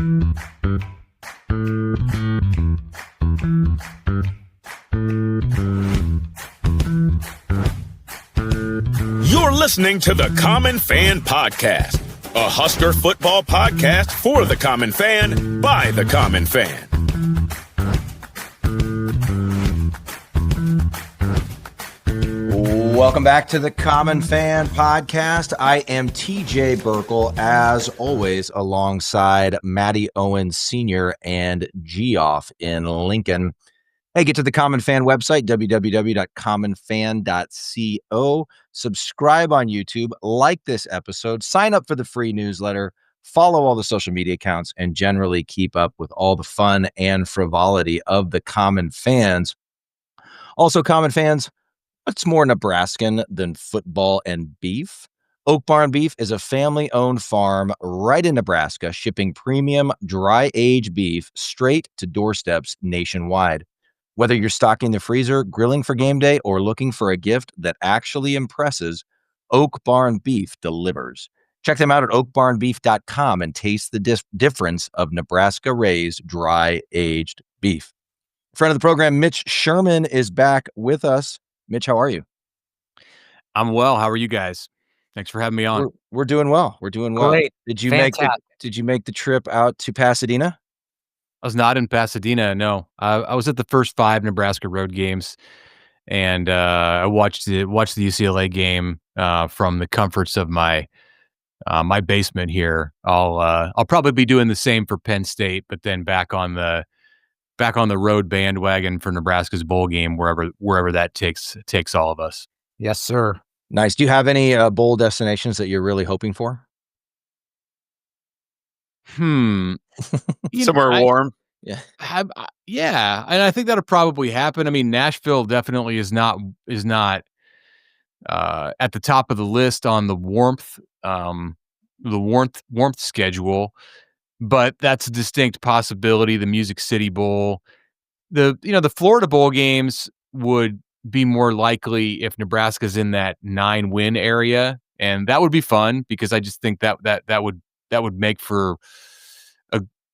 You're listening to the Common Fan Podcast, a Husker football podcast for the common fan, by the common fan. Welcome back to the Common Fan Podcast. I am TJ Burkle, as always, alongside Matty Owens Sr. and Geoff in Lincoln. Hey, get to the Common Fan website, www.commonfan.co. Subscribe on YouTube, like this episode, sign up for the free newsletter, follow all the social media accounts, and generally keep up with all the fun and frivolity of the Common Fans. Also, Common Fans, what's more Nebraskan than football and beef? Oak Barn Beef is a family-owned farm right in Nebraska, shipping premium dry-aged beef straight to doorsteps nationwide. Whether you're stocking the freezer, grilling for game day, or looking for a gift that actually impresses, Oak Barn Beef delivers. Check them out at oakbarnbeef.com and taste the difference of Nebraska-raised dry-aged beef. Friend of the program, Mitch Sherman, is back with us. Mitch, how are you? I'm well. How are you guys? Thanks for having me on. We're doing well. We're doing well. Great. Did you make the trip out to Pasadena? I was not in Pasadena. No, I was at the first 5 Nebraska road games, and I watched the UCLA game from the comforts of my my basement here. I'll probably be doing the same for Penn State, but then back on the road bandwagon for Nebraska's bowl game, wherever that takes all of us. Yes, sir. Nice. Do you have any bowl destinations that you're really hoping for? Somewhere warm. Yeah, and I think that'll probably happen. I mean, Nashville definitely is not at the top of the list on the warmth schedule, but that's a distinct possibility. The Music City Bowl, the Florida Bowl games would be more likely if Nebraska's in that 9-win area, and that would be fun because I just think that would make for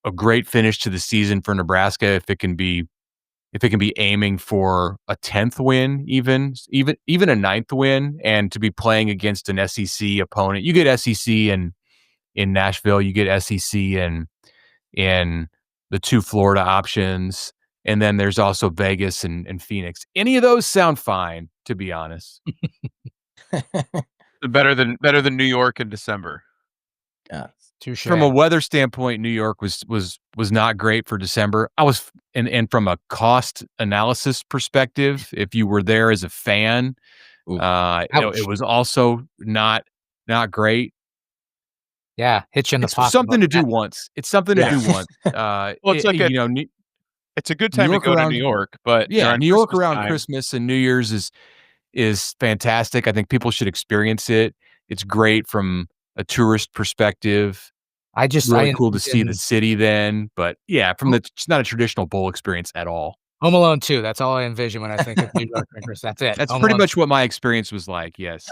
a great finish to the season for Nebraska if it can be aiming for a 10th win, even a 9th win, and to be playing against an SEC opponent. You get SEC in Nashville, you get SEC in the 2 Florida options, and then there's also Vegas and Phoenix. Any of those sound fine, to be honest. Better than New York in December. Yeah. From a weather standpoint, New York was not great for December. And from a cost analysis perspective, if you were there as a fan, it was also not great. Yeah, hit you in the pocket. It's something to do once. It's something to do once. Well, it's a good time to go to New York, but New York around Christmas and New Year's is fantastic. I think people should experience it. It's great from a tourist perspective. Really cool to see the city then, but yeah, it's not a traditional bowl experience at all. Home Alone 2. That's all I envision when I think of New York Rangers. That's it. That's pretty much what my experience was like. Yes,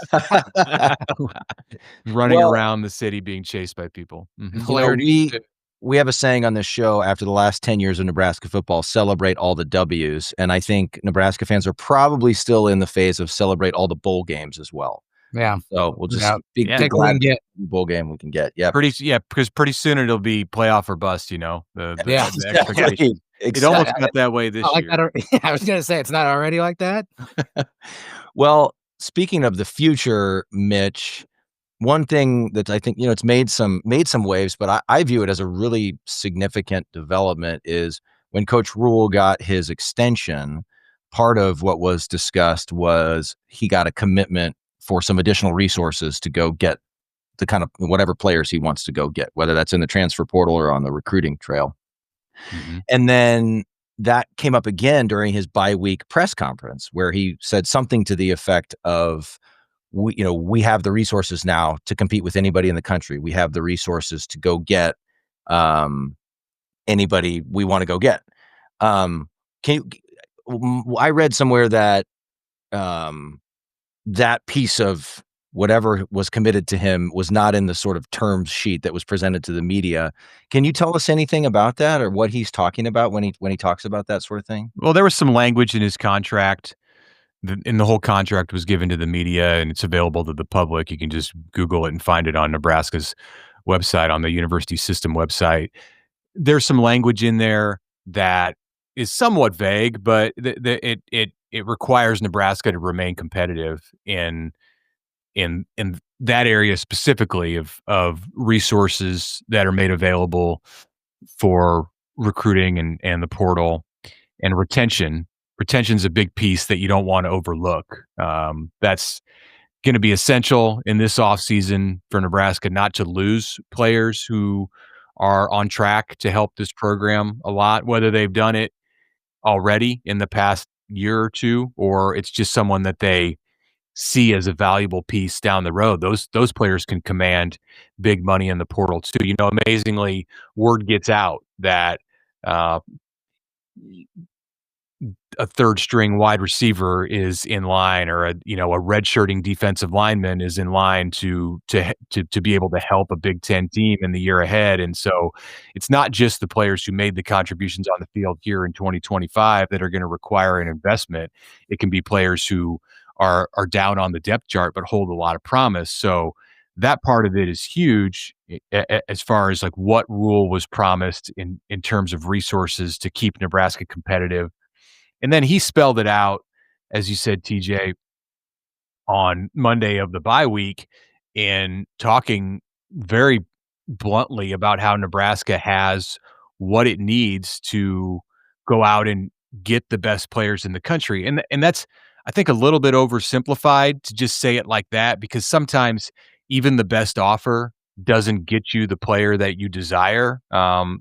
running around the city, being chased by people. Mm-hmm. We have a saying on this show: after the last 10 years of Nebraska football, celebrate all the W's, and I think Nebraska fans are probably still in the phase of celebrate all the bowl games as well. Yeah. So we'll just take what we can get. Bowl game we can get. Yeah. Because pretty soon it'll be playoff or bust, the expectation. It almost got that way this year. I was going to say, it's not already like that. Well, speaking of the future, Mitch, one thing that I think, it's made some waves, but I view it as a really significant development is when Coach Rhule got his extension, part of what was discussed was he got a commitment for some additional resources to go get the kind of whatever players he wants to go get, whether that's in the transfer portal or on the recruiting trail. Mm-hmm. And then that came up again during his bye-week press conference where he said something to the effect of, we have the resources now to compete with anybody in the country. We have the resources to go get anybody we want to go get. I read somewhere that that piece of whatever was committed to him was not in the sort of terms sheet that was presented to the media. Can you tell us anything about that, or what he's talking about when he talks about that sort of thing? Well, there was some language in his contract, and the whole contract was given to the media, and it's available to the public. You can just Google it and find it on Nebraska's website, on the university system website. There's some language in there that is somewhat vague, but it requires Nebraska to remain competitive in that area specifically of resources that are made available for recruiting and the portal and retention. Retention's a big piece that you don't want to overlook. That's going to be essential in this offseason for Nebraska not to lose players who are on track to help this program a lot, whether they've done it already in the past year or two, or it's just someone that they see as a valuable piece down the road. Those players can command big money in the portal too. You know, amazingly, word gets out that a third string wide receiver is in line, or a redshirting defensive lineman is in line to be able to help a Big Ten team in the year ahead. And so it's not just the players who made the contributions on the field here in 2025 that are going to require an investment. It can be players who are down on the depth chart but hold a lot of promise. So that part of it is huge as far as like what Rhule was promised in terms of resources to keep Nebraska competitive. And then he spelled it out, as you said, TJ, on Monday of the bye week, in talking very bluntly about how Nebraska has what it needs to go out and get the best players in the country. And that's, I think, a little bit oversimplified to just say it like that, because sometimes even the best offer doesn't get you the player that you desire.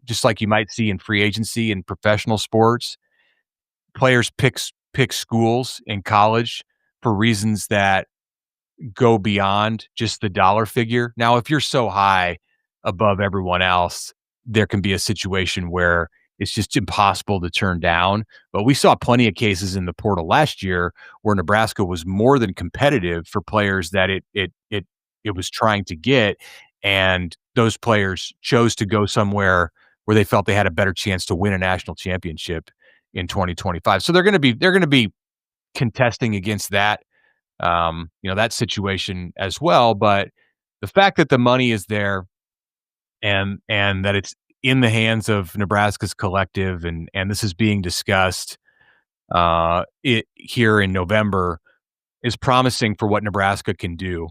Just like you might see in free agency and professional sports. Players pick schools in college for reasons that go beyond just the dollar figure. Now, if you're so high above everyone else, there can be a situation where it's just impossible to turn down. But we saw plenty of cases in the portal last year where Nebraska was more than competitive for players that it was trying to get, and those players chose to go somewhere where they felt they had a better chance to win a national championship in 2025. So they're going to be contesting against that, that situation as well. But the fact that the money is there and that it's in the hands of Nebraska's collective, and this is being discussed here in November, is promising for what Nebraska can do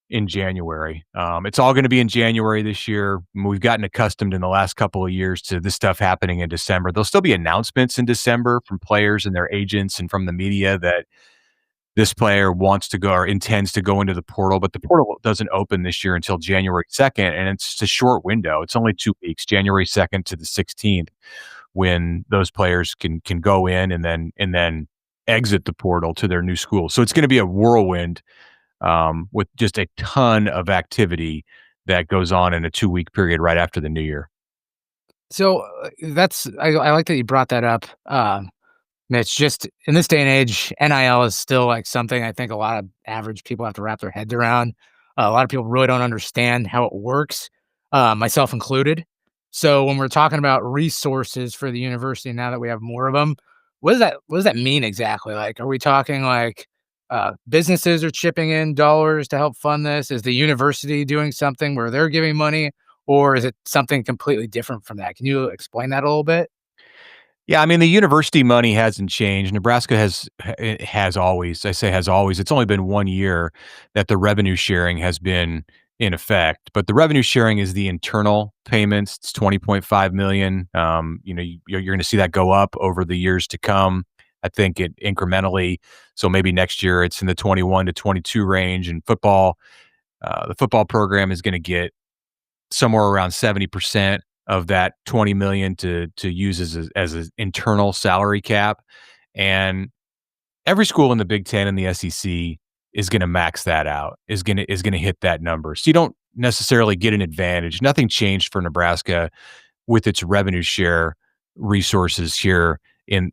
in January. It's all going to be in January this year. We've gotten accustomed in the last couple of years to this stuff happening in December. There'll still be announcements in December from players and their agents and from the media that this player wants to go or intends to go into the portal, but the portal doesn't open this year until January 2nd, and it's just a short window. It's only 2 weeks, January 2nd to the 16th, when those players can go in and then exit the portal to their new school. So it's going to be a whirlwind with just a ton of activity that goes on in a 2-week period right after the new year. So I like that you brought that up, Mitch. Just in this day and age, NIL is still like something I think a lot of average people have to wrap their heads around. A lot of people really don't understand how it works, myself included. So when we're talking about resources for the university, now that we have more of them, what does that mean exactly? Like, are we talking like businesses are chipping in dollars to help fund this? Is the university doing something where they're giving money, or is it something completely different from that? Can you explain that a little bit? Yeah, I mean, the university money hasn't changed. Nebraska has always, I say has always, it's only been 1 year that the revenue sharing has been in effect, but the revenue sharing is the internal payments. It's $20.5 million. You're going to see that go up over the years to come. I think it incrementally. So maybe next year it's in the 21 to 22 range. And football, the football program is going to get somewhere around 70% of that 20 million to use as an internal salary cap. And every school in the Big Ten and the SEC is going to max that out, is going to hit that number. So you don't necessarily get an advantage. Nothing changed for Nebraska with its revenue share resources here in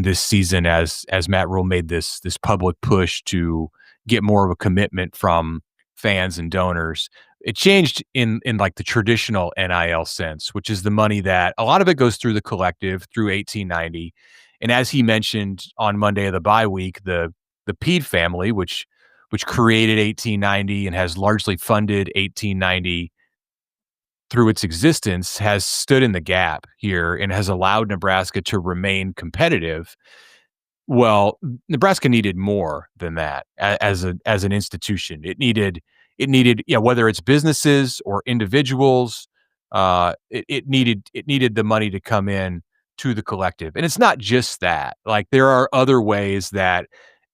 this season as Matt Rhule made this public push to get more of a commitment from fans and donors. It changed in like the traditional NIL sense, which is the money that a lot of it goes through the collective through 1890. And as he mentioned on Monday of the bye week, the Pede family, which created 1890 and has largely funded 1890 through its existence, has stood in the gap here and has allowed Nebraska to remain competitive. Well, Nebraska needed more than that as an institution. It needed, whether it's businesses or individuals, it needed the money to come in to the collective. And it's not just that. Like, there are other ways that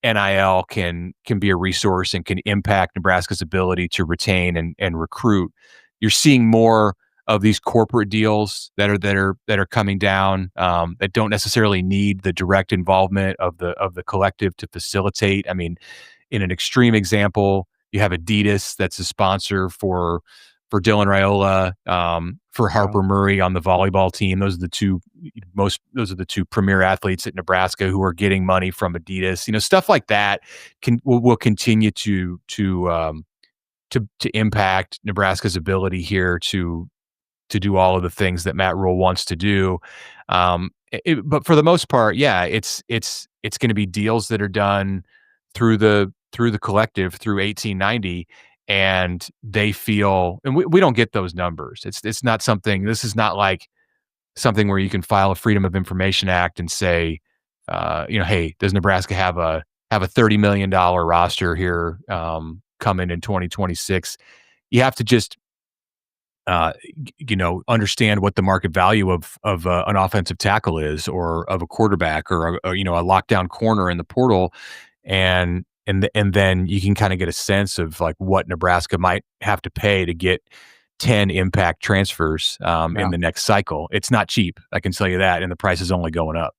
NIL can be a resource and can impact Nebraska's ability to retain and recruit. You're seeing more of these corporate deals that are coming down, that don't necessarily need the direct involvement of the collective to facilitate. I mean, in an extreme example, you have Adidas that's a sponsor for Dylan Raiola, for Harper Murray on the volleyball team. Those are the two premier athletes at Nebraska who are getting money from Adidas. Stuff like that will continue to impact Nebraska's ability here to do all of the things that Matt Rhule wants to do. But for the most part, yeah, it's going to be deals that are done through the collective through 1890, and they feel, and we don't get those numbers. It's not something. This is not like something where you can file a Freedom of Information Act and say, hey, does Nebraska have a $30 million roster here coming in 2026? You have to just understand what the market value of an offensive tackle is, or of a quarterback, or a lockdown corner in the portal, and then you can kind of get a sense of like what Nebraska might have to pay to get 10 impact transfers in the next cycle. It's not cheap, I can tell you that, and the price is only going up.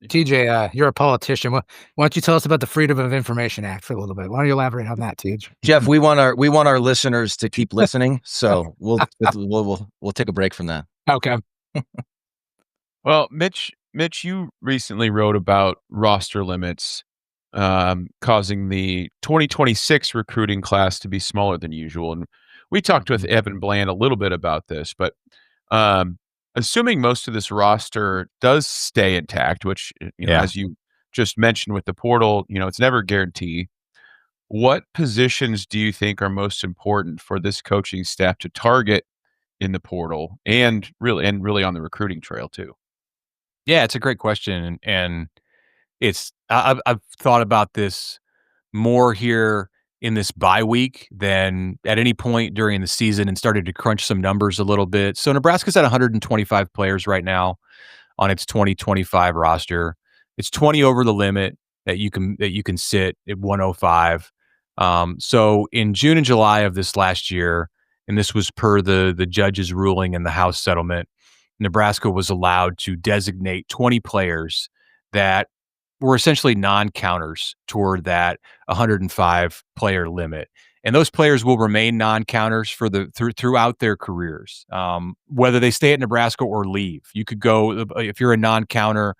TJ, you're a politician. Why don't you tell us about the Freedom of Information Act for a little bit? Why don't you elaborate on that, TJ? Jeff, we want our listeners to keep listening, so we'll take a break from that. Okay. Well, Mitch, you recently wrote about roster limits causing the 2026 recruiting class to be smaller than usual, and we talked with Evan Bland a little bit about this, but assuming most of this roster does stay intact, which, as you just mentioned with the portal, it's never guaranteed. What positions do you think are most important for this coaching staff to target in the portal, and really on the recruiting trail too? Yeah, it's a great question, and I've thought about this more here in this bye week than at any point during the season, and started to crunch some numbers a little bit. So Nebraska's at 125 players right now on its 2025 roster. It's 20 over the limit that you can sit at 105. So in June and July of this last year, and this was per the judge's ruling in the House settlement, Nebraska was allowed to designate 20 players that were essentially non-counters toward that 105 player limit. And those players will remain non-counters throughout their careers, whether they stay at Nebraska or leave. You could go, if you're a non-counter,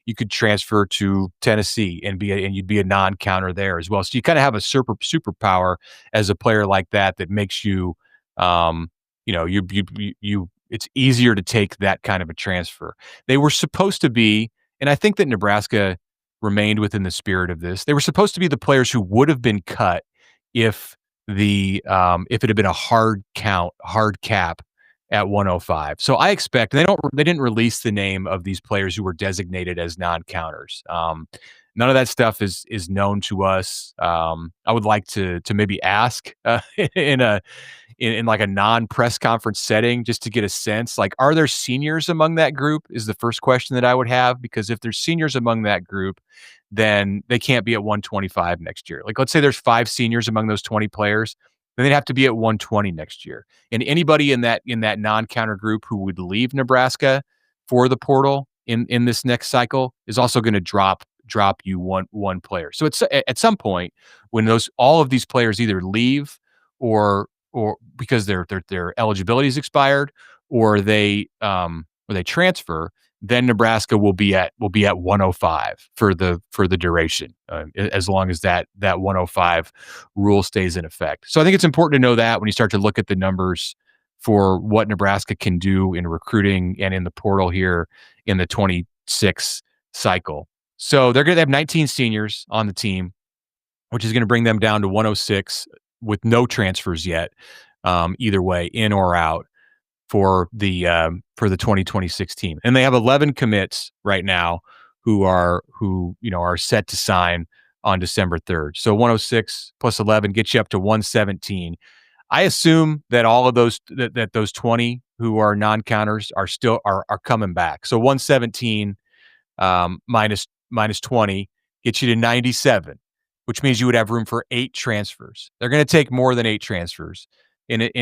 you could transfer to Tennessee and you'd be a non-counter there as well. So you kind of have a superpower as a player like that makes you, it's easier to take that kind of a transfer. They were supposed to be, and I think that Nebraska remained within the spirit of this. They were supposed to be the players who would have been cut if it had been a hard cap at 105. So I expect they didn't release the name of these players who were designated as non-counters. None of that stuff is known to us. I would like to maybe ask in like a non-press conference setting, just to get a sense, like, are there seniors among that group is the first question that I would have, because if there's seniors among that group, then they can't be at 125 next year. Like, let's say there's 5 seniors among those 20 players, then they'd have to be at 120 next year. And anybody in that non-counter group who would leave Nebraska for the portal in this next cycle is also going to drop you one player. So it's at some point when all of these players either leave or because their eligibility is expired, or they transfer, then Nebraska will be at 105 for the duration, as long as that 105 rule stays in effect. So I think it's important to know that when you start to look at the numbers for what Nebraska can do in recruiting and in the portal here in the 26 cycle. So they're going to have 19 seniors on the team, which is going to bring them down to 106 with no transfers yet, either way, in or out for the 2026 team. And they have 11 commits right now who are set to sign on December 3rd. So 106 plus 11 gets you up to 117. I assume that all of those that those 20 who are non-counters are still are coming back. So 117 minus 20 gets you to 97, which means you would have room for 8 transfers. They're going to take more than 8 transfers.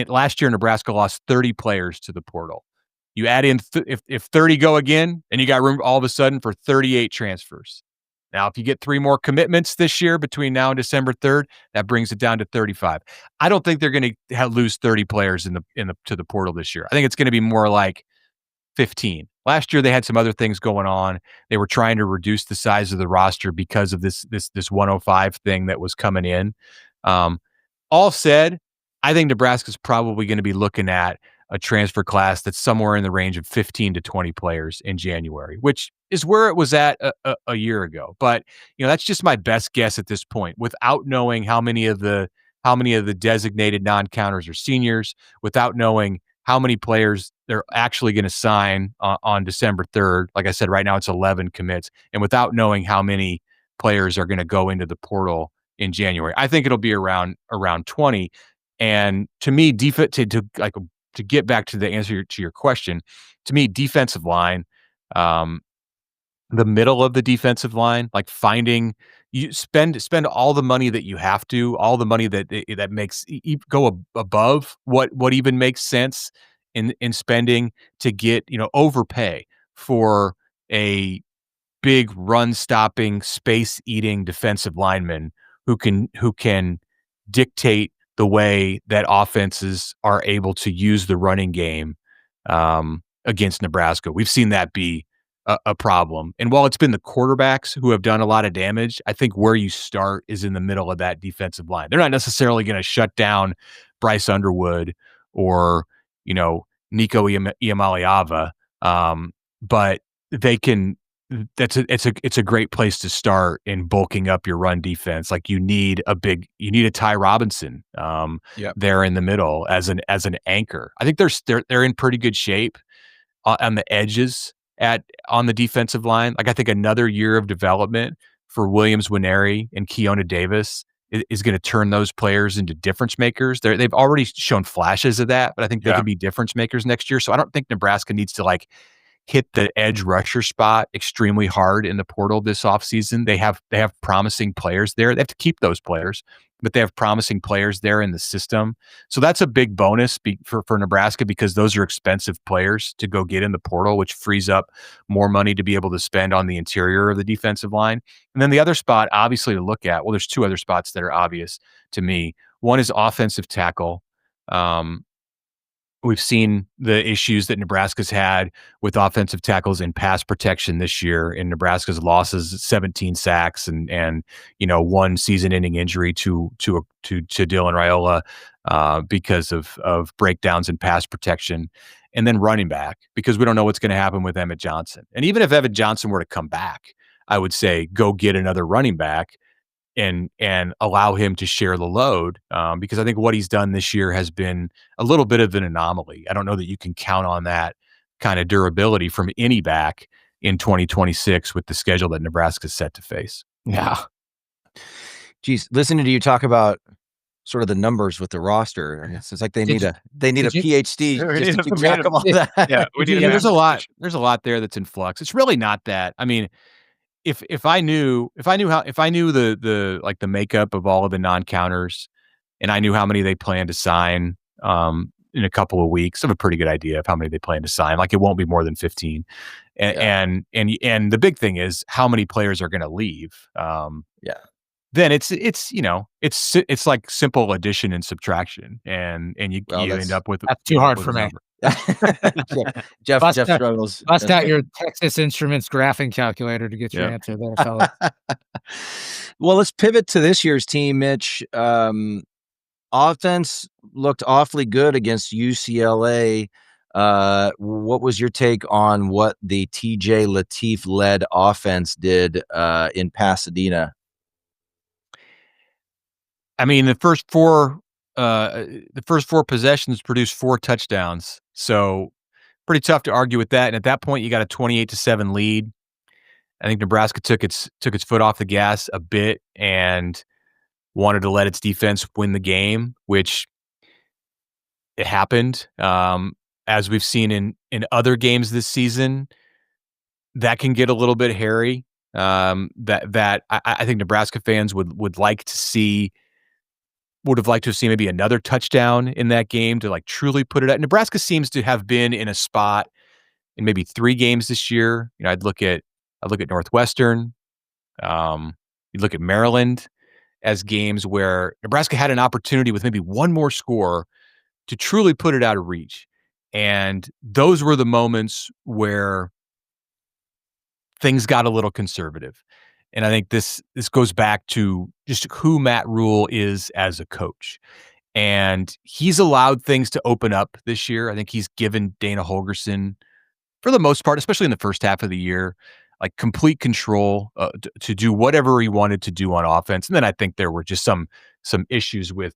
Last year, Nebraska lost 30 players to the portal. You add in if 30 go again, and you got room all of a sudden for 38 transfers. Now, if you get 3 more commitments this year between now and December 3rd, that brings it down to 35. I don't think they're going to lose 30 players to the portal this year. I think it's going to be more like 15. Last year they had some other things going on. They were trying to reduce the size of the roster because of this 105 thing that was coming in. All said, I think Nebraska's probably going to be looking at a transfer class that's somewhere in the range of 15 to 20 players in January, which is where it was at a year ago. But that's just my best guess at this point, without knowing how many of the designated non-counters are seniors, without knowing how many players they're actually going to sign on December 3rd. Like I said, right now it's 11 commits, and without knowing how many players are going to go into the portal in January, I think it'll be around 20. And to me, to get back to the answer to your question, to me, defensive line, the middle of the defensive line, like finding you spend all the money that you have to, all the money that makes go above what even makes sense in spending to get overpay for a big run stopping, space eating defensive lineman who can dictate the way that offenses are able to use the running game against Nebraska. We've seen that be a problem. And while it's been the quarterbacks who have done a lot of damage, I think where you start is in the middle of that defensive line. They're not necessarily going to shut down Bryce Underwood or, Nico Iamaleava, but they can. It's a great place to start in bulking up your run defense. Like you need a Ty Robinson there in the middle as an anchor. I think they're in pretty good shape on the edges on the defensive line. Like I think another year of development for Williams Nwaneri and Keona Davis is going to turn those players into difference makers. They've already shown flashes of that, but I think they can be difference makers next year. So I don't think Nebraska needs to hit the edge rusher spot extremely hard in the portal this offseason. They have promising players there. They have to keep those players, but they have promising players there in the system. So that's a big bonus for Nebraska, because those are expensive players to go get in the portal, which frees up more money to be able to spend on the interior of the defensive line. And then the other spot, obviously, to look at, well, there's 2 other spots that are obvious to me. One is offensive tackle. We've seen the issues that Nebraska's had with offensive tackles in pass protection this year. In Nebraska's losses, 17 sacks and 1 season-ending injury to Dylan Raiola because of breakdowns in pass protection, and then running back, because we don't know what's going to happen with Emmett Johnson. And even if Emmett Johnson were to come back, I would say go get another running back and allow him to share the load, because I think what he's done this year has been a little bit of an anomaly. I don't know that you can count on that kind of durability from any back in 2026 with the schedule that Nebraska's set to face. Yeah. Geez, listening to you talk about sort of the numbers with the roster, it's like they need a PhD just to keep track of all that. Yeah, there's a lot there that's in flux. It's really not that. I mean, if I knew the makeup of all of the non-counters, and I knew how many they plan to sign in a couple of weeks, I have a pretty good idea of how many they plan to sign. Like it won't be more than 15. And the big thing is how many players are going to leave. Then it's like simple addition and subtraction, and you end up with that's too hard for me. Jeff Bust out- struggles. Bust out your Texas Instruments graphing calculator to get your answer there, fellas. Well, let's pivot to this year's team, Mitch. Offense looked awfully good against UCLA. What was your take on what the TJ Lateef led offense did in Pasadena? I mean, the first four possessions produced 4 touchdowns. So pretty tough to argue with that. And at that point, you got a 28-7 lead. I think Nebraska took its foot off the gas a bit and wanted to let its defense win the game, which it happened. As we've seen in other games this season, that can get a little bit hairy. That I think Nebraska fans would like to see. Would have liked to have seen maybe another touchdown in that game to like truly put it at. Nebraska seems to have been in a spot in maybe 3 games this year. You know, I'd look at Northwestern. You look at Maryland as games where Nebraska had an opportunity with maybe one more score to truly put it out of reach. And those were the moments where things got a little conservative. And I think this goes back to just who Matt Rhule is as a coach. And he's allowed things to open up this year. I think he's given Dana Holgorsen, for the most part, especially in the first half of the year, like complete control to do whatever he wanted to do on offense. And then I think there were just some issues with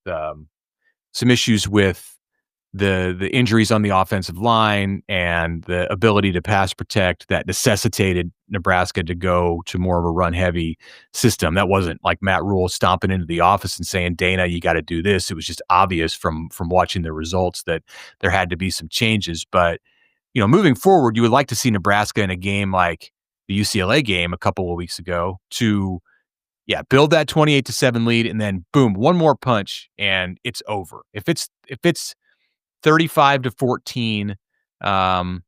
the injuries on the offensive line and the ability to pass protect that necessitated Nebraska to go to more of a run heavy system. That wasn't like Matt Rhule stomping into the office and saying, Dana, you got to do this. It was just obvious from watching the results that there had to be some changes. But, you know, moving forward, you would like to see Nebraska in a game like the UCLA game a couple of weeks ago to build that 28-7 lead and then boom, one more punch and it's over. If it's 35-14, a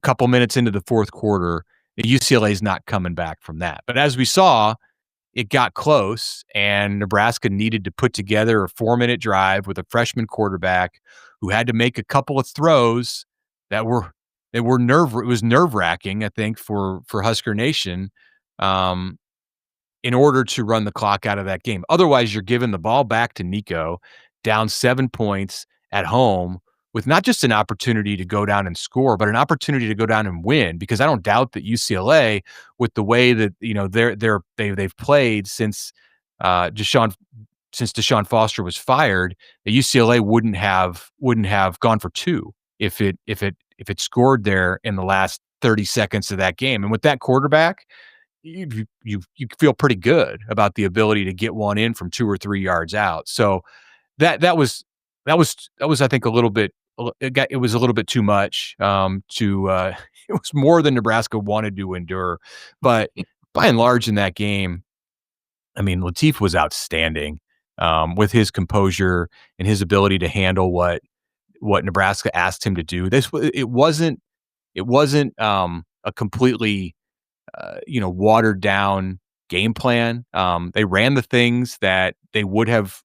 couple minutes into the fourth quarter, UCLA is not coming back from that. But as we saw, it got close, and Nebraska needed to put together a 4-minute drive with a freshman quarterback who had to make a couple of throws that were it was nerve-wracking, I think, for Husker Nation, in order to run the clock out of that game. Otherwise, you're giving the ball back to Nico, down 7 points at home, with not just an opportunity to go down and score, but an opportunity to go down and win. Because I don't doubt that UCLA, with the way that they've played since Deshaun Foster was fired, that UCLA wouldn't have gone for 2 if it scored there in the last 30 seconds of that game. And with that quarterback, you feel pretty good about the ability to get one in from 2 or 3 yards out. So that was I think a little bit. It was a little bit too much. It was more than Nebraska wanted to endure. But by and large, in that game, I mean, Lateef was outstanding with his composure and his ability to handle what Nebraska asked him to do. It wasn't a completely watered down game plan. They ran the things that they would have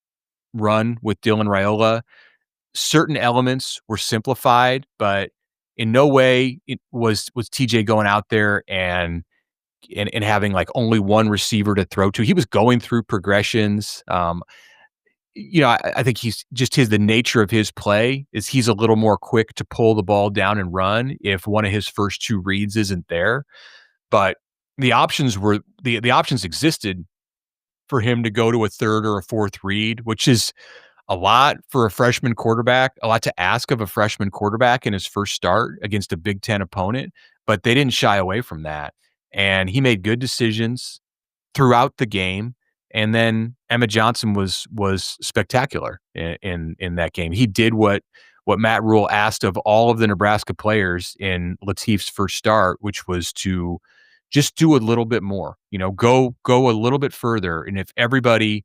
run with Dylan Raiola. Certain elements were simplified, but in no way was TJ going out there and having like only one receiver to throw to. He was going through progressions. I think the nature of his play is he's a little more quick to pull the ball down and run if one of his first 2 reads isn't there. But the options existed for him to go to a third or a fourth read, which is a lot for a freshman quarterback, a lot to ask of a freshman quarterback in his first start against a Big Ten opponent, but they didn't shy away from that. And he made good decisions throughout the game. And then Emmett Johnson was spectacular in that game. He did what Matt Rhule asked of all of the Nebraska players in Lateef's first start, which was to just do a little bit more, go a little bit further. And if everybody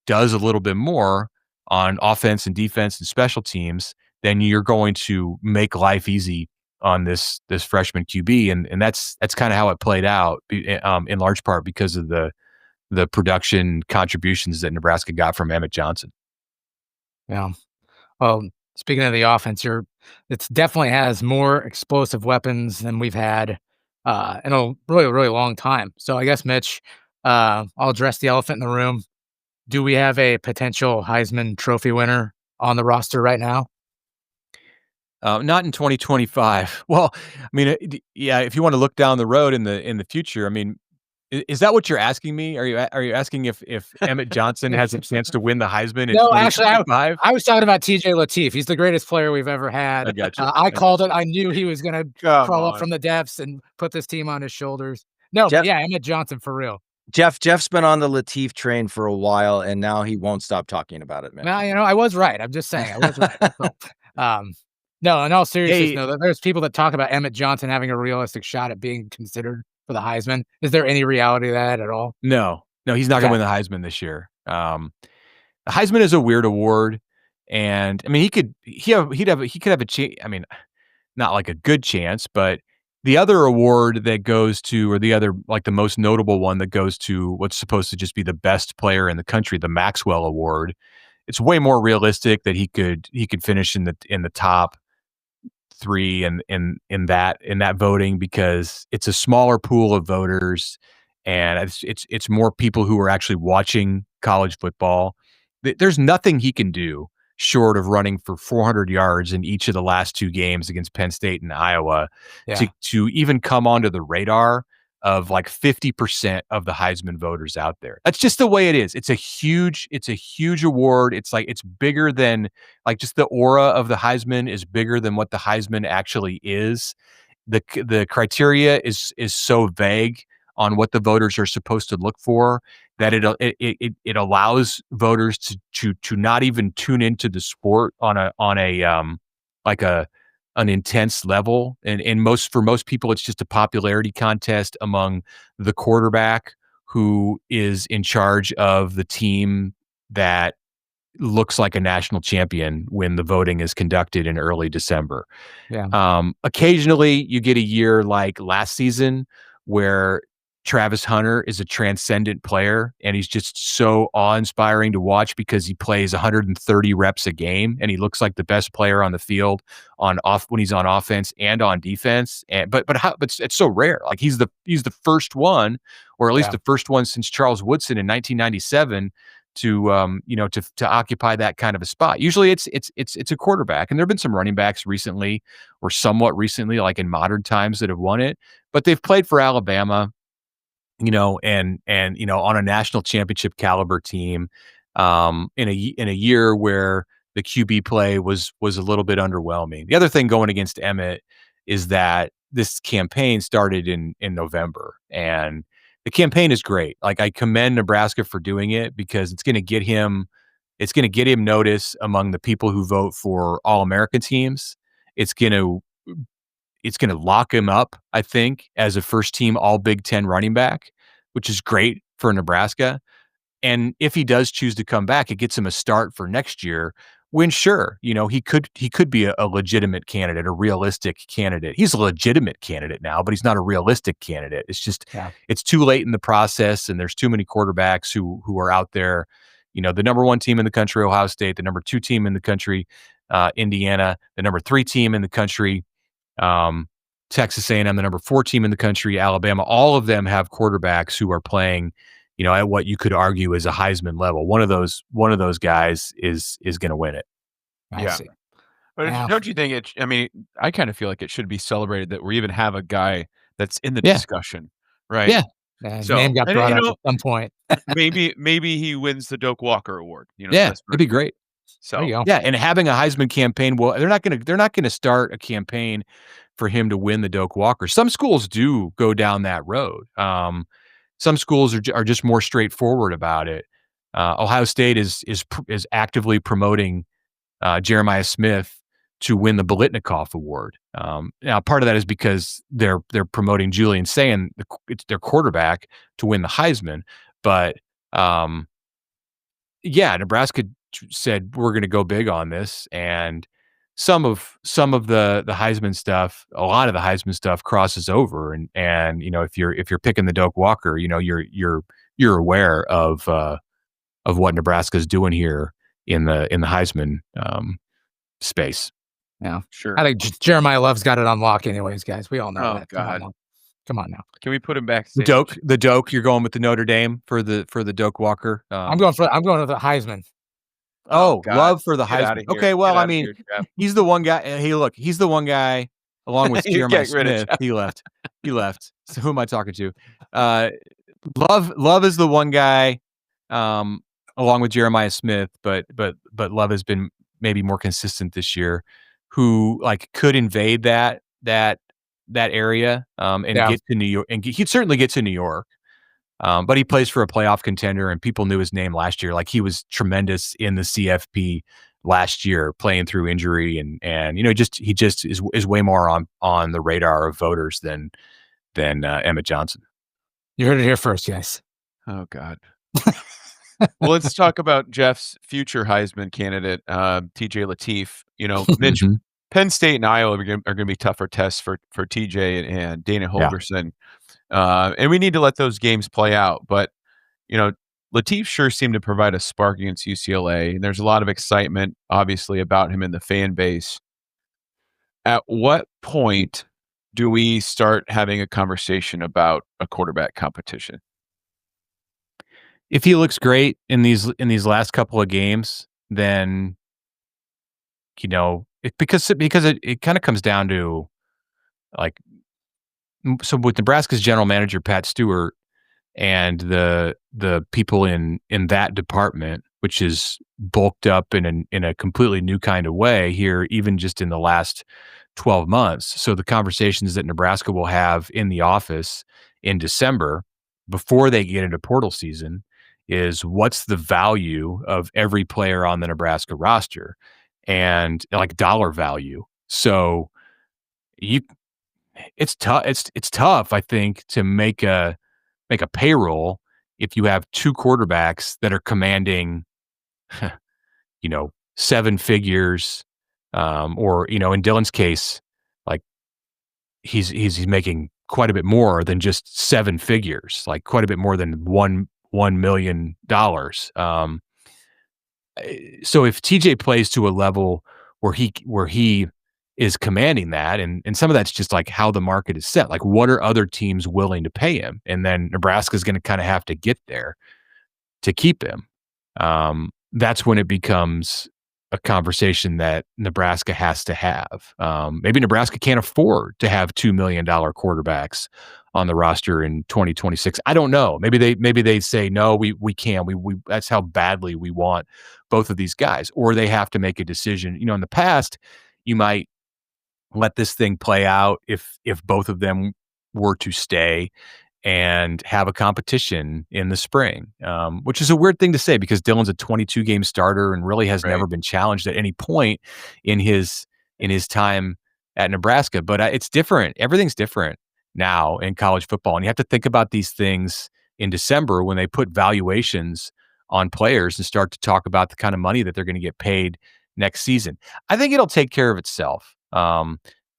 does a little bit more on offense and defense and special teams, then you're going to make life easy on this freshman QB. And that's kind of how it played out in large part because of the production contributions that Nebraska got from Emmett Johnson. Yeah. Well, speaking of the offense, it definitely has more explosive weapons than we've had in a really, really long time. So I guess, Mitch, I'll address the elephant in the room. Do we have a potential Heisman Trophy winner on the roster right now? Not in 2025. Well, I mean, yeah, if you want to look down the road in the future, I mean, is that what you're asking me? Are you asking if Emmett Johnson has a chance to win the Heisman in No, actually, 2025? I was talking about TJ Lateef. He's the greatest player we've ever had. I got you. I called it. I knew he was going to Come crawl up on. from the depths and put this team on his shoulders. No, Jeff- but yeah, Emmett Johnson for real. Jeff's been on the Lateef train for a while, and now he won't stop talking about it, man. Well, I was right. I'm just saying, I was right. So, no, in all seriousness, Hey. no, there's people that talk about Emmett Johnson having a realistic shot at being considered for the Heisman. Is there any reality to that at all? No, he's not going to win the Heisman this year. The Heisman is a weird award, and I mean, he could have a chance. I mean, not like a good chance, but the other award that goes to, or the other, like the most notable one that goes to what's supposed to just be the best player in the country, the Maxwell Award. It's way more realistic that he could finish in the top 3 in that voting, because it's a smaller pool of voters, and it's more people who are actually watching college football. There's nothing he can do short of running for 400 yards in each of the last 2 games against Penn State and Iowa to even come onto the radar of like 50% of the Heisman voters out there. That's just the way it is. It's a huge award. It's like, it's bigger than, like, just the aura of the Heisman is bigger than what the Heisman actually is. The criteria is so vague on what the voters are supposed to look for that it allows voters to not even tune into the sport on an intense level. And for most people, it's just a popularity contest among the quarterback who is in charge of the team that looks like a national champion when the voting is conducted in early December. Yeah. Occasionally you get a year like last season where Travis Hunter is a transcendent player, and he's just so awe-inspiring to watch because he plays 130 reps a game, and he looks like the best player on the field when he's on offense and on defense. But it's so rare. Like, he's the first one, or at least the first one since Charles Woodson in 1997 to occupy that kind of a spot. Usually it's a quarterback, and there have been some running backs recently, or somewhat recently, like in modern times, that have won it, but they've played for Alabama, and on a national championship caliber team, in a year where the QB play was a little bit underwhelming. The other thing going against Emmett is that this campaign started in November, and the campaign is great. Like, I commend Nebraska for doing it, because it's going to get him notice among the people who vote for All-American teams. It's going to lock him up, I think, as a first-team All-Big Ten running back, which is great for Nebraska. And if he does choose to come back, it gets him a start for next year, when, sure, he could be a legitimate candidate, a realistic candidate. He's a legitimate candidate now, but he's not a realistic candidate. It's just it's too late in the process, and there's too many quarterbacks who are out there. The number 1 team in the country, Ohio State; the number 2 team in the country, Indiana; the number 3 team in the country, Texas A&M; the number 4 team in the country, Alabama. All of them have quarterbacks who are playing, at what you could argue is a Heisman level. One of those guys is going to win it. I see. But don't you think I mean, I kind of feel like it should be celebrated that we even have a guy that's in the discussion, right? Yeah. His name got brought up at some point. maybe he wins the Doak Walker Award. It'd be great. So there you go. Yeah, and having a Heisman campaign, well, they're not going to start a campaign for him to win the Doak Walker. Some schools do go down that road. Some schools are just more straightforward about it. Ohio State is actively promoting Jeremiah Smith to win the Biletnikoff Award. Now, part of that is because they're promoting Julian Sayin, it's their quarterback, to win the Heisman. But Nebraska said, we're going to go big on this, and some of the Heisman stuff, a lot of the Heisman stuff crosses over, and if you're picking the Doak Walker, you're aware of what Nebraska's doing here in the Heisman space. Yeah, Sure. I think Jeremiah Love's got it on lock anyways, guys. We all know Oh, that. God. Come on now. Can we put him back? The Doak. You're going with the Notre Dame for the Doak Walker. I'm going with the Heisman. Oh, God. Love for the Get outta Heisman. here. Okay, well, Get I outta mean, here, Jeff. he's the one guy. Hey, look, he's the one guy along with You're Jeremiah getting rid of Smith. Jeff. He left. So who am I talking to? Love is the one guy, along with Jeremiah Smith, but Love has been maybe more consistent this year, who like could invade that area, and get to New York, and he'd certainly get to New York. But he plays for a playoff contender, and people knew his name last year. Like, he was tremendous in the CFP last year, playing through injury, and he just is way more on the radar of voters than Emmett Johnson. You heard it here first, guys. Oh, God. Well, let's talk about Jeff's future Heisman candidate, TJ Lateef. Mitch, Penn State and Iowa are going to be tougher tests for TJ and Dana Holgorsen. And we need to let those games play out. But, Lateef sure seemed to provide a spark against UCLA. And there's a lot of excitement, obviously, about him in the fan base. At what point do we start having a conversation about a quarterback competition? If he looks great in these last couple of games, then because it kind of comes down to, like, so with Nebraska's general manager Pat Stewart and the people in that department, which is bulked up in a completely new kind of way here, even just in the last 12 months. So the conversations that Nebraska will have in the office in December before they get into portal season is, what's the value of every player on the Nebraska roster, and like dollar value. So it's tough. It's tough, I think, to make a payroll if you have two quarterbacks that are commanding, 7 figures, or in Dylan's case, like he's making quite a bit more than just 7 figures, like quite a bit more than $1 million. So if TJ plays to a level where he is commanding that, and some of that's just like how the market is set, like what are other teams willing to pay him, and then Nebraska's going to kind of have to get there to keep him. That's when it becomes a conversation that Nebraska has to have. Maybe Nebraska can't afford to have $2 million quarterbacks on the roster in 2026. I don't know. Maybe they say, no, we can. We that's how badly we want both of these guys. Or they have to make a decision. In the past, you might let this thing play out if both of them were to stay and have a competition in the spring, which is a weird thing to say because Dylan's a 22-game starter and really has never been challenged at any point in his time at Nebraska. But it's different. Everything's different now in college football, and you have to think about these things in December when they put valuations on players and start to talk about the kind of money that they're going to get paid next season. I think it'll take care of itself.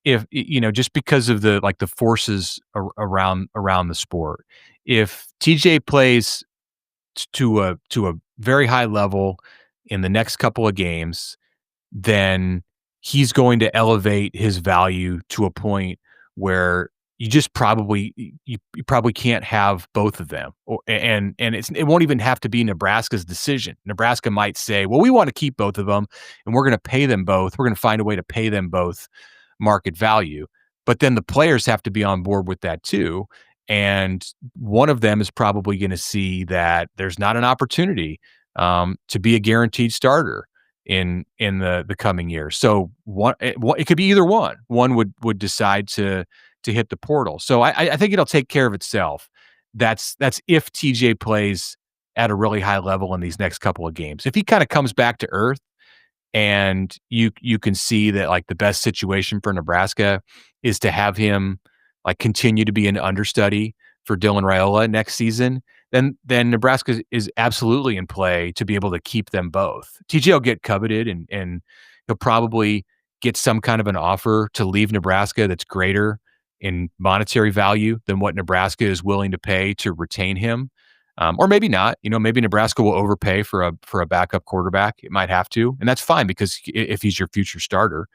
If just because of the forces around the sport, if TJ plays to a very high level in the next couple of games, then he's going to elevate his value to a point where you just probably can't have both of them, and it won't even have to be Nebraska's decision. Nebraska might say, well, we want to keep both of them, and we're going to pay them both. We're going to find a way to pay them both market value. But then the players have to be on board with that too. And one of them is probably going to see that there's not an opportunity to be a guaranteed starter in the coming year. So it could be either one. One would decide to hit the portal. So I think it'll take care of itself. That's if TJ plays at a really high level in these next couple of games. If he kind of comes back to earth, and you can see that like the best situation for Nebraska is to have him like continue to be an understudy for Dylan Raiola next season, then Nebraska is absolutely in play to be able to keep them both. TJ will get coveted and he'll probably get some kind of an offer to leave Nebraska that's greater in monetary value than what Nebraska is willing to pay to retain him. Or maybe not. Maybe Nebraska will overpay for a backup quarterback. It might have to, and that's fine because if he's your future starter,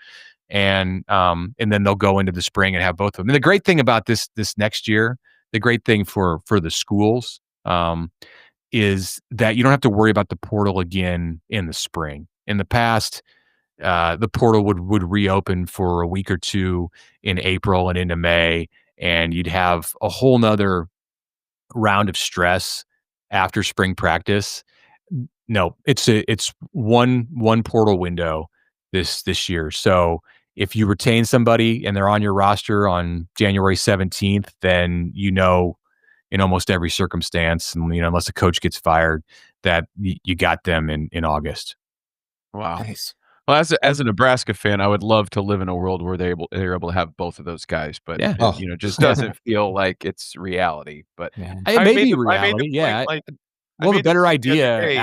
and then they'll go into the spring and have both of them. And the great thing about this next year, the great thing for the schools, is that you don't have to worry about the portal again in the spring. In the past, the portal would reopen for a week or two in April and into May, and you'd have a whole nother round of stress after spring practice. No, it's one portal window this year. So if you retain somebody and they're on your roster on January 17th, then in almost every circumstance, and unless a coach gets fired, that you got them in August. Wow. Nice. Well, as a Nebraska fan, I would love to live in a world where they're able to have both of those guys, but Yeah. it just doesn't feel like it's reality. But Yeah. It I may made be the- I made the reality. point, Yeah. like, I We'll have made a the better point the other idea. day-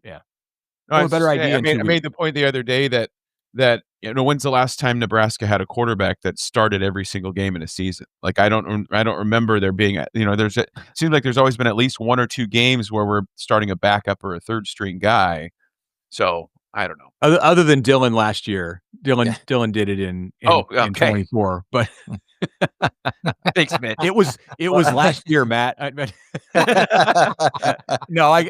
Yeah. No, We'll I have a was better just saying, idea I in made 2 I weeks. made the point the other day that when's the last time Nebraska had a quarterback that started every single game in a season? Like I don't remember there being it seems like there's always been at least 1 or 2 games where we're starting a backup or a third string guy. So I don't know. Other than Dylan last year, Dylan did it in Oh, okay. 24, but Thanks, Mitch. it was last year, Matt. No,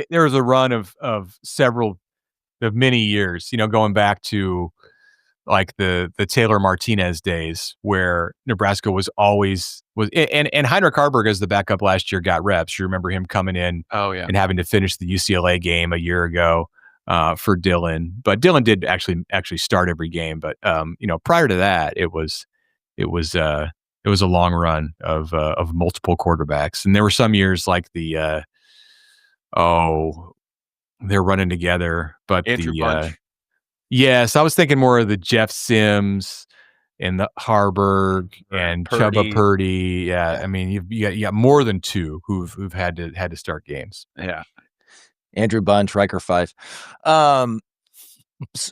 there was a run of several of many years, going back to like the Taylor Martinez days where Nebraska was and Heinrich Harburg as the backup last year got reps. You remember him coming in and having to finish the UCLA game a year ago for Dylan. But Dylan did actually start every game. But prior to that, it was a long run of multiple quarterbacks, and there were some years like they're running together, but Andrew Bunch. Yes, I was thinking more of the Jeff Sims and the Harburg and Chubba Purdy. Yeah, I mean you got more than 2 who've had to start games. Yeah. Andrew Bunch, Riker 5.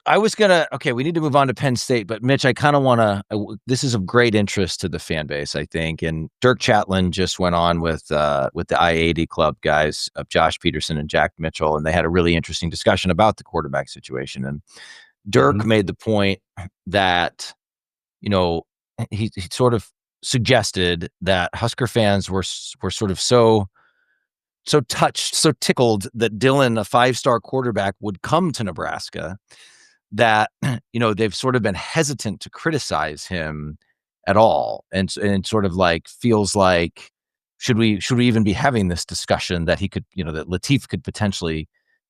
I was we need to move on to Penn State, but Mitch, I kind of want to, this is of great interest to the fan base, I think. And Dirk Chatelain just went on with the I-80 club guys of Josh Peterson and Jack Mitchell, and they had a really interesting discussion about the quarterback situation. And Dirk made the point that, he sort of suggested that Husker fans were sort of so touched, so tickled that Dylan, a 5-star quarterback, would come to Nebraska that, they've sort of been hesitant to criticize him at all. And sort of like feels like, should we even be having this discussion that he could, that Lateef could potentially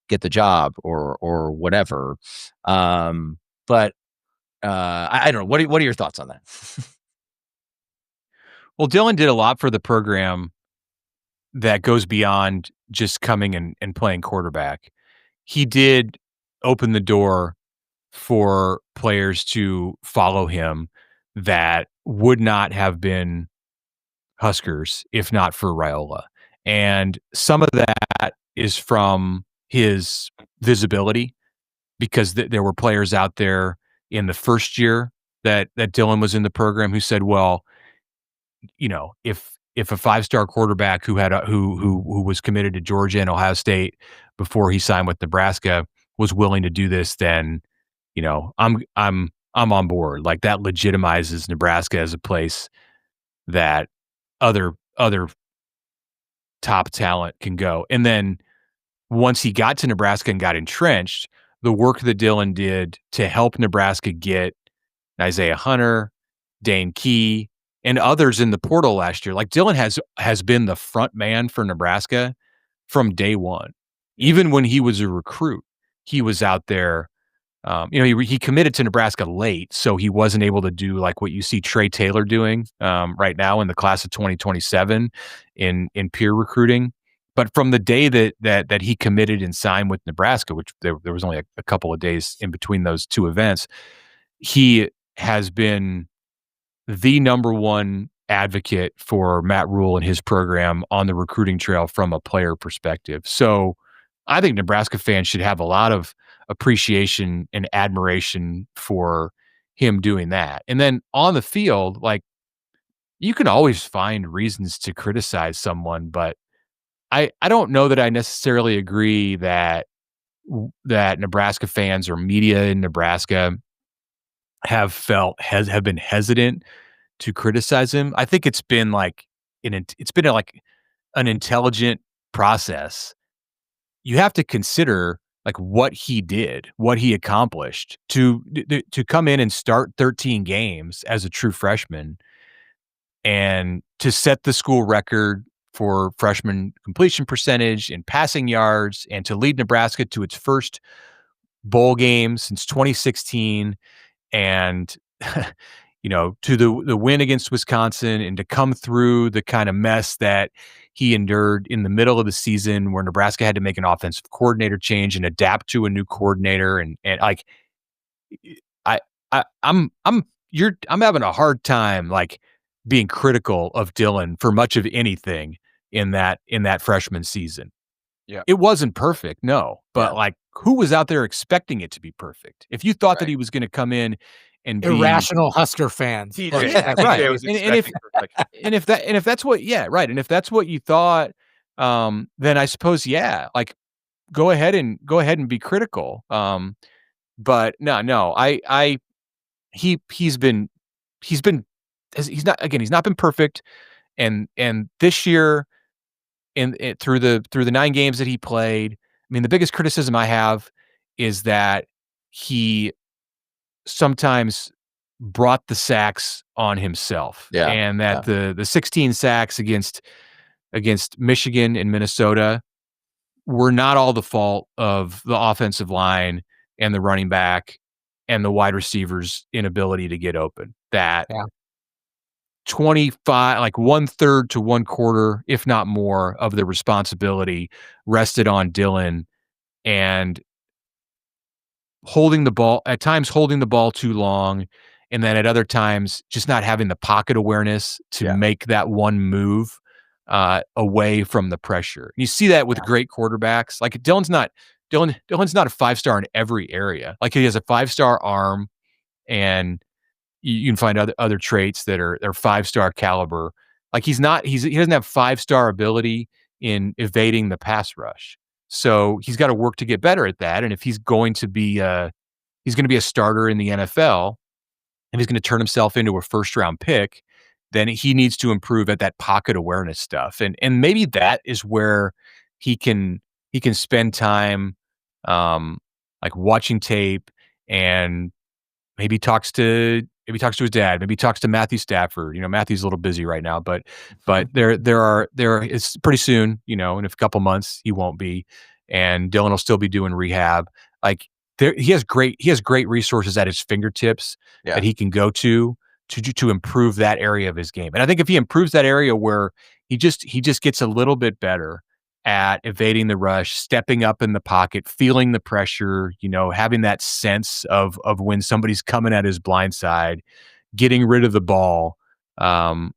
get the job or whatever. But I don't know. What are your thoughts on that? Well, Dylan did a lot for the program that goes beyond just coming and playing quarterback. He did open the door for players to follow him that would not have been Huskers if not for Raiola. And some of that is from his visibility, because there were players out there in the first year that Dylan was in the program who said, well, if a 5-star quarterback who was committed to Georgia and Ohio State before he signed with Nebraska was willing to do this, then I'm on board. Like, that legitimizes Nebraska as a place that other top talent can go. And then once he got to Nebraska and got entrenched, the work that Dylan did to help Nebraska get Isaiah Hunter, Dane Key, and others in the portal last year. Like, Dylan has been the front man for Nebraska from day one. Even when he was a recruit, he was out there. He committed to Nebraska late, so he wasn't able to do like what you see Trey Taylor doing right now in the class of 2027 in peer recruiting. But from the day that he committed and signed with Nebraska, which there was only a couple of days in between those 2 events, he has been the number one advocate for Matt Rhule and his program on the recruiting trail from a player perspective. So I think Nebraska fans should have a lot of appreciation and admiration for him doing that. And then on the field, like, you can always find reasons to criticize someone, but I don't know that I necessarily agree that Nebraska fans or media in Nebraska have been hesitant to criticize him. I think it's been like an intelligent process. You have to consider like what he did, what he accomplished to come in and start 13 games as a true freshman and to set the school record for freshman completion percentage and passing yards and to lead Nebraska to its first bowl game since 2016 and to the win against Wisconsin and to come through the kind of mess that he endured in the middle of the season where Nebraska had to make an offensive coordinator change and adapt to a new coordinator and like I'm having a hard time like being critical of Dylan for much of anything in that freshman season. Yeah. It wasn't perfect, no, but like who was out there expecting it to be perfect? If you thought that he was going to come in and irrational Husker fans, right? And if that's what you thought, then I suppose like go ahead and be critical. But no, he's not been perfect, and this year through the 9 games that he played, I mean, the biggest criticism I have is that he sometimes brought the sacks on himself, and that the 16 sacks against Michigan and Minnesota were not all the fault of the offensive line and the running back and the wide receivers' inability to get open. That 25, like 1/3 to 1/4, if not more, of the responsibility rested on Dylan and holding the ball too long, and then at other times just not having the pocket awareness to make that one move away from the pressure. You see that with great quarterbacks. Like Dylan's not a 5-star in every area. Like he has a 5-star arm, and you can find other traits that are 5-star caliber. Like he doesn't have 5-star ability in evading the pass rush. So he's got to work to get better at that. And if he's going to be a starter in the NFL, and he's going to turn himself into a first-round pick, then he needs to improve at that pocket awareness stuff. And maybe that is where he can spend time like watching tape, and maybe talks to his dad, maybe talks to Matthew Stafford. Matthew's a little busy right now, but it's pretty soon, in a couple months he won't be, and Dylan will still be doing rehab. Like he has great resources at his fingertips that he can go to improve that area of his game. And I think if he improves that area where he just gets a little bit better at evading the rush, stepping up in the pocket, feeling the pressure, having that sense of when somebody's coming at his blind side, getting rid of the ball on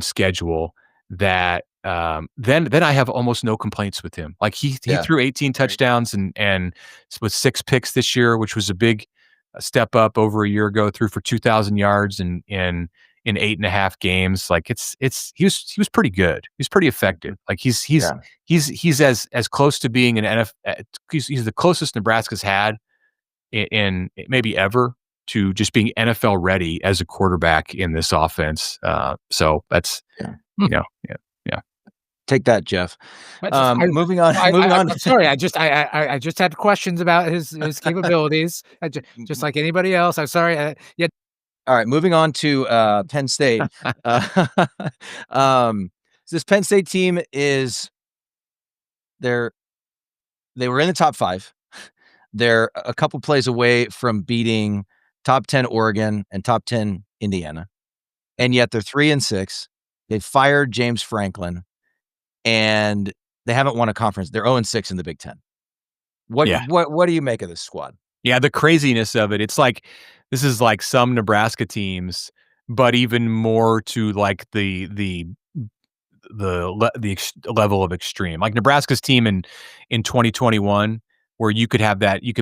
schedule, that then I have almost no complaints with him. Like he threw 18 touchdowns and with 6 picks this year, which was a big step up over a year ago. Threw for 2,000 yards in 8.5 games. Like he was pretty good. He's pretty effective. Like he's as close to being an NFL. He's the closest Nebraska's had in maybe ever to just being NFL ready as a quarterback in this offense. So that's Take that, Jeff. Moving on. I'm sorry. I just had questions about his capabilities, just like anybody else. I'm sorry. All right, moving on to Penn State. This Penn State team they were in the top 5. They're a couple plays away from beating top 10 Oregon and top 10 Indiana, and yet they're 3-6. They fired James Franklin, and they haven't won a conference. They're 0-6 in the Big Ten. What do you make of this squad? Yeah, the craziness of it. It's like this is like some Nebraska teams, but even more to like the level of extreme. Like Nebraska's team in 2021, where you could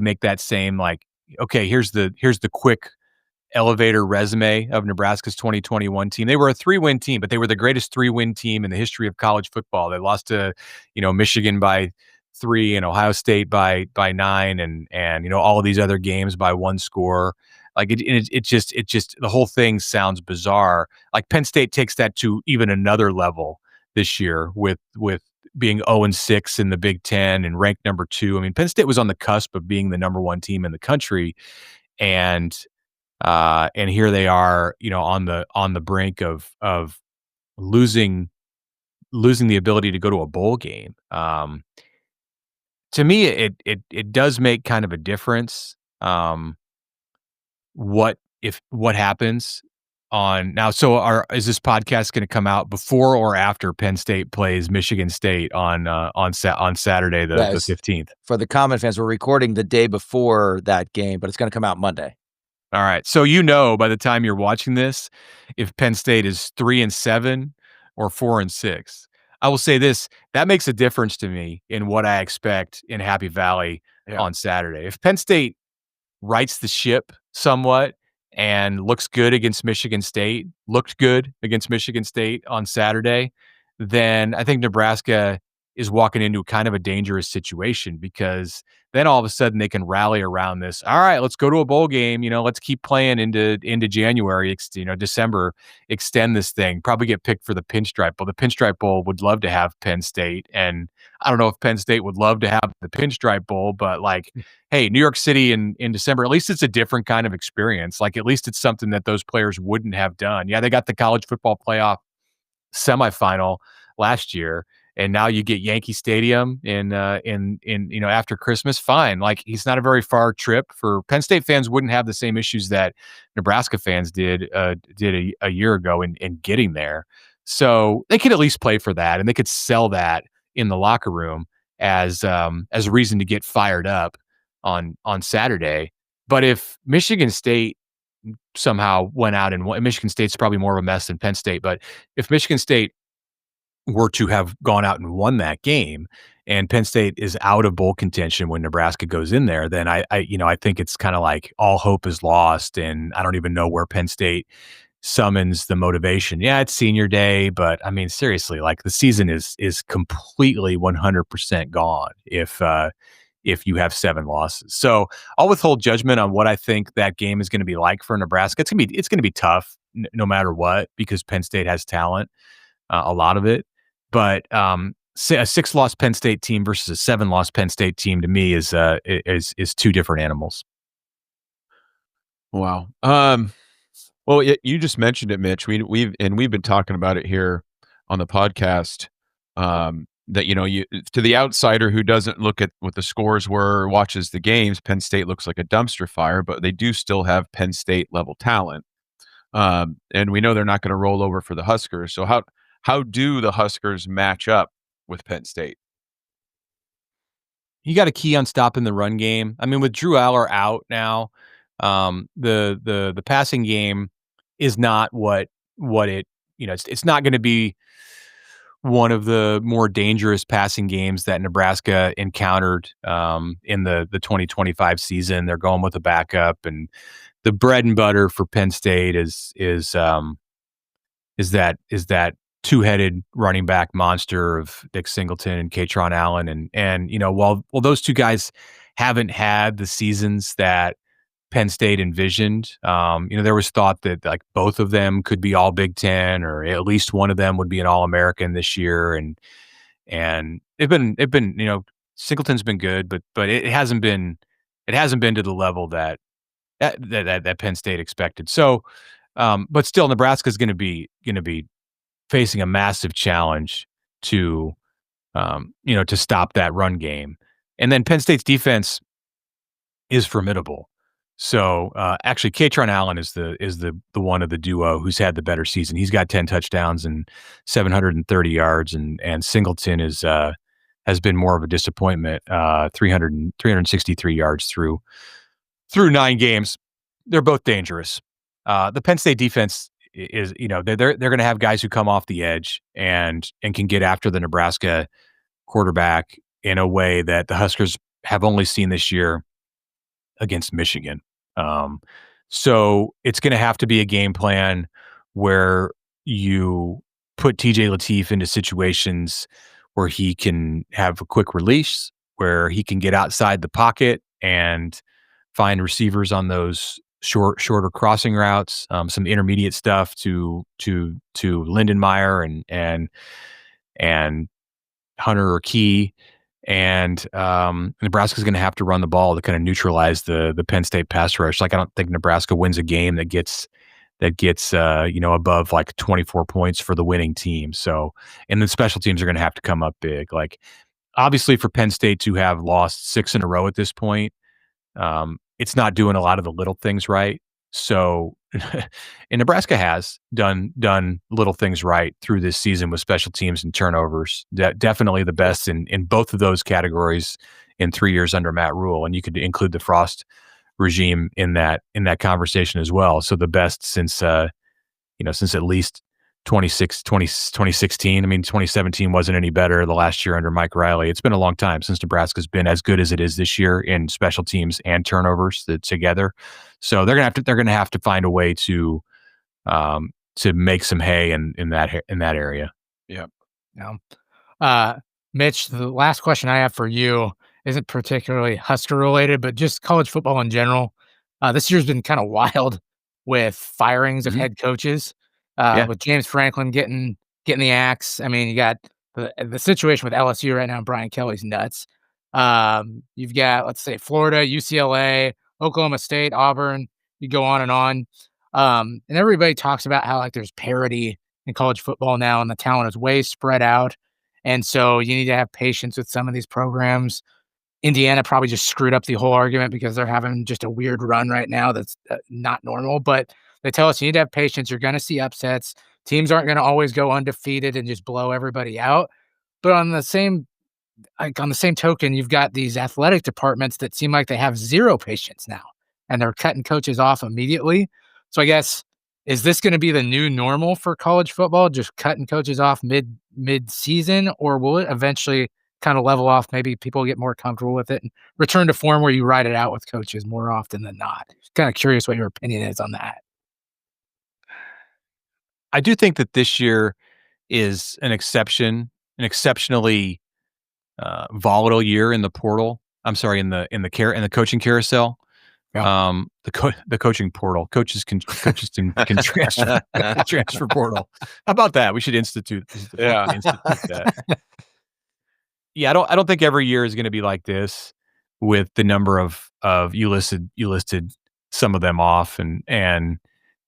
make that same like, okay, here's the quick elevator resume of Nebraska's 2021 team. They were a 3-win team, but they were the greatest 3-win team in the history of college football. They lost to, Michigan by 3 and Ohio State by 9 and all of these other games by 1 score. Like it just the whole thing sounds bizarre. Like Penn State takes that to even another level this year with being 0-6 in the Big Ten and ranked number 2. I mean, Penn State was on the cusp of being the number 1 team in the country, and here they are, on the brink of losing the ability to go to a bowl game. To me, it does make kind of a difference. What happens on now? So is this podcast going to come out before or after Penn State plays Michigan State on Saturday the 15th? For the Common fans, we're recording the day before that game, but it's going to come out Monday. All right. So by the time you're watching this, if Penn State is 3-7 or 4-6. I will say this, that makes a difference to me in what I expect in Happy Valley on Saturday. If Penn State rights the ship somewhat and looked good against Michigan State on Saturday, then I think Nebraska is walking into kind of a dangerous situation, because then all of a sudden they can rally around this. All right, let's go to a bowl game. Let's keep playing into January, December, extend this thing, probably get picked for the Pinstripe Bowl. The Pinstripe Bowl would love to have Penn State. And I don't know if Penn State would love to have the Pinstripe Bowl, but hey, New York City in December, at least it's a different kind of experience. At least it's something that those players wouldn't have done. Yeah, they got the college football playoff semifinal last year, and now you get Yankee Stadium in after Christmas. Fine, he's not a very far trip. For Penn State fans, wouldn't have the same issues that Nebraska fans did a year ago in getting there. So they could at least play for that, and they could sell that in the locker room as a reason to get fired up on Saturday. But if Michigan State somehow went out and Michigan State's probably more of a mess than Penn State, but if Michigan State were to have gone out and won that game, and Penn State is out of bowl contention when Nebraska goes in there, then I think it's kind of like all hope is lost, and I don't even know where Penn State summons the motivation. Yeah, it's senior day, but I mean, seriously, the season is completely 100% gone if you have 7 losses. So I'll withhold judgment on what I think that game is going to be like for Nebraska. It's going to be tough no matter what, because Penn State has talent, a lot of it. But a 6-loss Penn State team versus a 7-loss Penn State team, to me, is 2 different animals. Wow. Well, you just mentioned it, Mitch. We've been talking about it here on the podcast. That you to the outsider who doesn't look at what the scores were or watches the games, Penn State looks like a dumpster fire, but they do still have Penn State level talent. And we know they're not going to roll over for the Huskers. So how do the Huskers match up with Penn State? You got a key on stopping the run game. I mean, with Drew Aller out now, the passing game is not what it, it's not going to be one of the more dangerous passing games that Nebraska encountered in the 2025 season. They're going with a backup, and the bread and butter for Penn State is that two-headed running back monster of Dick Singleton and Katron Allen. And while those 2 guys haven't had the seasons that Penn State envisioned, there was thought that both of them could be all Big Ten, or at least one of them would be an All-American this year. And they've been Singleton's been good, but it hasn't been to the level that Penn State expected. So, but still, Nebraska's going to be facing a massive challenge to stop that run game. And then Penn State's defense is formidable. So actually, Katron Allen is the one of the duo who's had the better season. He's got 10 touchdowns and 730 yards, and Singleton has been more of a disappointment. 363 yards through 9 games. They're both dangerous. The Penn State defense is, they're going to have guys who come off the edge and can get after the Nebraska quarterback in a way that the Huskers have only seen this year against Michigan. So it's going to have to be a game plan where you put TJ Lateef into situations where he can have a quick release, where he can get outside the pocket and find receivers on those shorter crossing routes, some intermediate stuff to Lindenmeyer and Hunter or Key. And Nebraska's going to have to run the ball to kind of neutralize the Penn State pass rush. Like, I don't think Nebraska wins a game that gets above like 24 points for the winning team. So, and then special teams are going to have to come up big. Like, obviously for Penn State to have lost 6 in a row at this point, it's not doing a lot of the little things right. So, and Nebraska has done little things right through this season with special teams and turnovers. Definitely the best in both of those categories in 3 years under Matt Rhule, and you could include the Frost regime in that conversation as well. So the best since at least 2016. I mean, 2017 wasn't any better the last year under Mike Riley. It's been a long time since Nebraska's been as good as it is this year in special teams and turnovers together. So they're gonna have to find a way to make some hay in that area. Yeah. Mitch, the last question I have for you isn't particularly Husker related, but just college football in general. This year's been kind of wild with firings of head coaches. With James Franklin getting the axe. I mean, you got the situation with LSU right now. Brian Kelly's nuts. You've got, let's say, Florida, UCLA, Oklahoma State, Auburn. You go on and on. And everybody talks about how like there's parity in college football now, and the talent is way spread out. And so you need to have patience with some of these programs. Indiana probably just screwed up the whole argument because they're having just a weird run right now that's not normal. But they tell us you need to have patience. You're going to see upsets. Teams aren't going to always go undefeated and just blow everybody out. But on the same token, you've got these athletic departments that seem like they have zero patience now, and they're cutting coaches off immediately. So I guess, is this going to be the new normal for college football, just cutting coaches off mid-season, or will it eventually kind of level off? Maybe people get more comfortable with it and return to form where you ride it out with coaches more often than not. Kind of curious what your opinion is on that. I do think that this year is an exceptionally volatile year in the portal. I'm sorry, in the coaching carousel. Yeah. The coaching portal. Coaches can transfer transfer portal. How about that? We should institute that. Yeah, I don't think every year is going to be like this with the number of you listed some of them off, and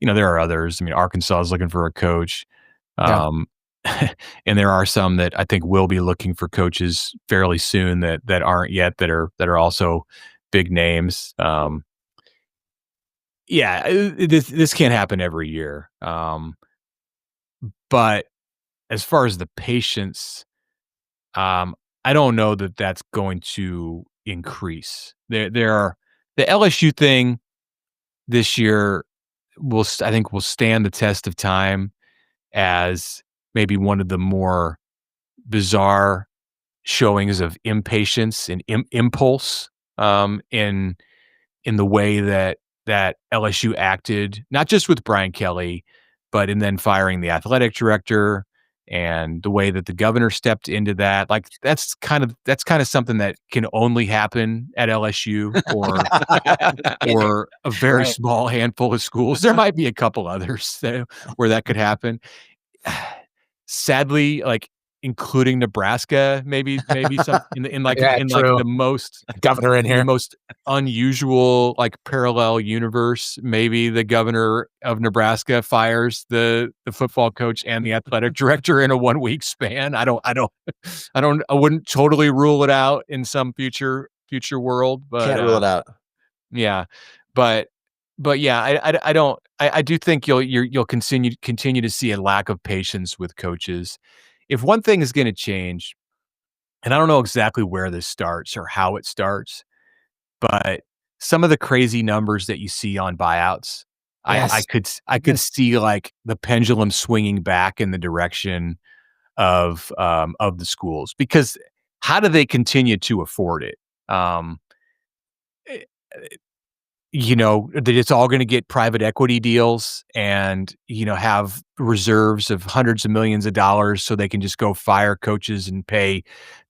there are others. I mean, Arkansas is looking for a coach. And there are some that I think will be looking for coaches fairly soon that aren't yet, that are also big names. This can't happen every year. But as far as the patience, I don't know that that's going to increase. There are the LSU thing this year will stand the test of time as maybe one of the more bizarre showings of impatience and impulse in the way that LSU acted, not just with Brian Kelly, but in then firing the athletic director, and the way that the governor stepped into that. Like, that's kind of something that can only happen at LSU or a very small handful of schools. There might be a couple others where that could happen. Sadly, like, including Nebraska, maybe some in the most governor in here, the most unusual like parallel universe. Maybe the governor of Nebraska fires the football coach and the athletic director in a 1 week span. I wouldn't totally rule it out in some future world, but can't rule it out. Yeah, but yeah, I don't. I do think you'll continue to see a lack of patience with coaches. If one thing is going to change, and I don't know exactly where this starts or how it starts, but some of the crazy numbers that you see on buyouts, yes. I could see like the pendulum swinging back in the direction of the schools, because how do they continue to afford it? that it's all going to get private equity deals and, have reserves of hundreds of millions of dollars so they can just go fire coaches and pay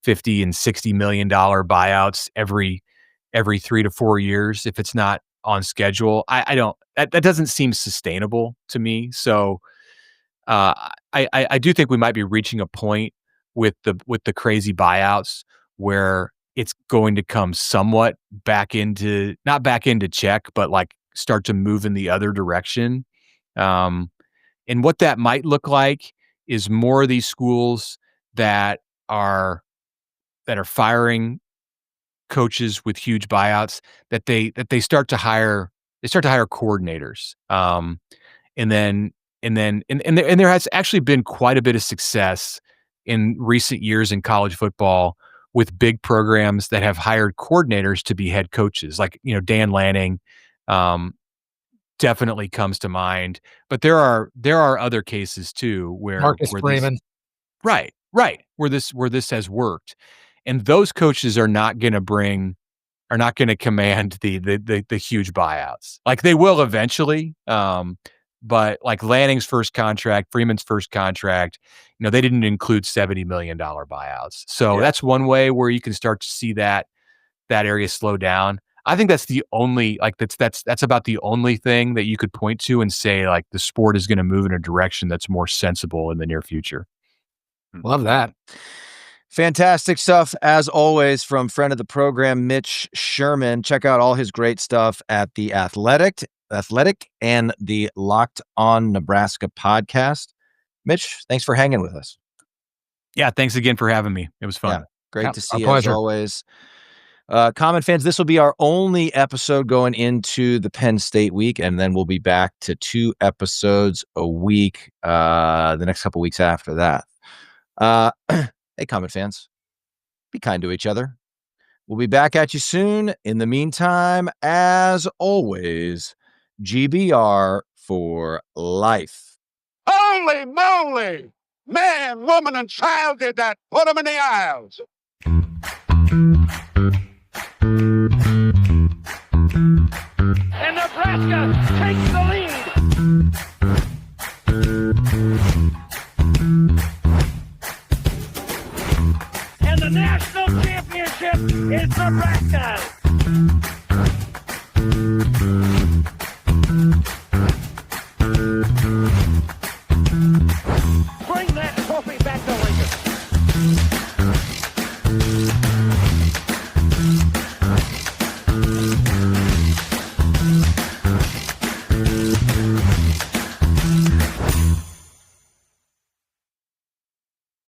$50 and $60 million buyouts every 3 to 4 years if it's not on schedule. I don't, that doesn't seem sustainable to me. So I do think we might be reaching a point with the crazy buyouts where it's going to come somewhat not back into check, but like start to move in the other direction. And what that might look like is more of these schools that are firing coaches with huge buyouts that they start to hire coordinators. And there has actually been quite a bit of success in recent years in college football with big programs that have hired coordinators to be head coaches. Like, Dan Lanning definitely comes to mind, but there are other cases too where Marcus Freeman. Right, where this has worked. And those coaches are not going to command the huge buyouts. Like they will eventually, but like Lanning's first contract, Freeman's first contract, they didn't include $70 million buyouts. So that's one way where you can start to see that area slow down. I think that's the only, like that's about the only thing that you could point to and say like the sport is going to move in a direction that's more sensible in the near future. Love that. Fantastic stuff, as always, from friend of the program, Mitch Sherman. Check out all his great stuff at The Athletic and the Locked On Nebraska podcast. Mitch, thanks for hanging with us. Yeah, thanks again for having me. It was fun. Yeah, great to see you pleasure. as always. Common fans, this will be our only episode going into the Penn State week, and then we'll be back to 2 episodes a week the next couple weeks after that. Hey, Common fans, be kind to each other. We'll be back at you soon. In the meantime, as always, GBR for life. Holy moly! Man, woman, and child did that. Put them in the aisles. And Nebraska takes the lead. And the national championship is Nebraska.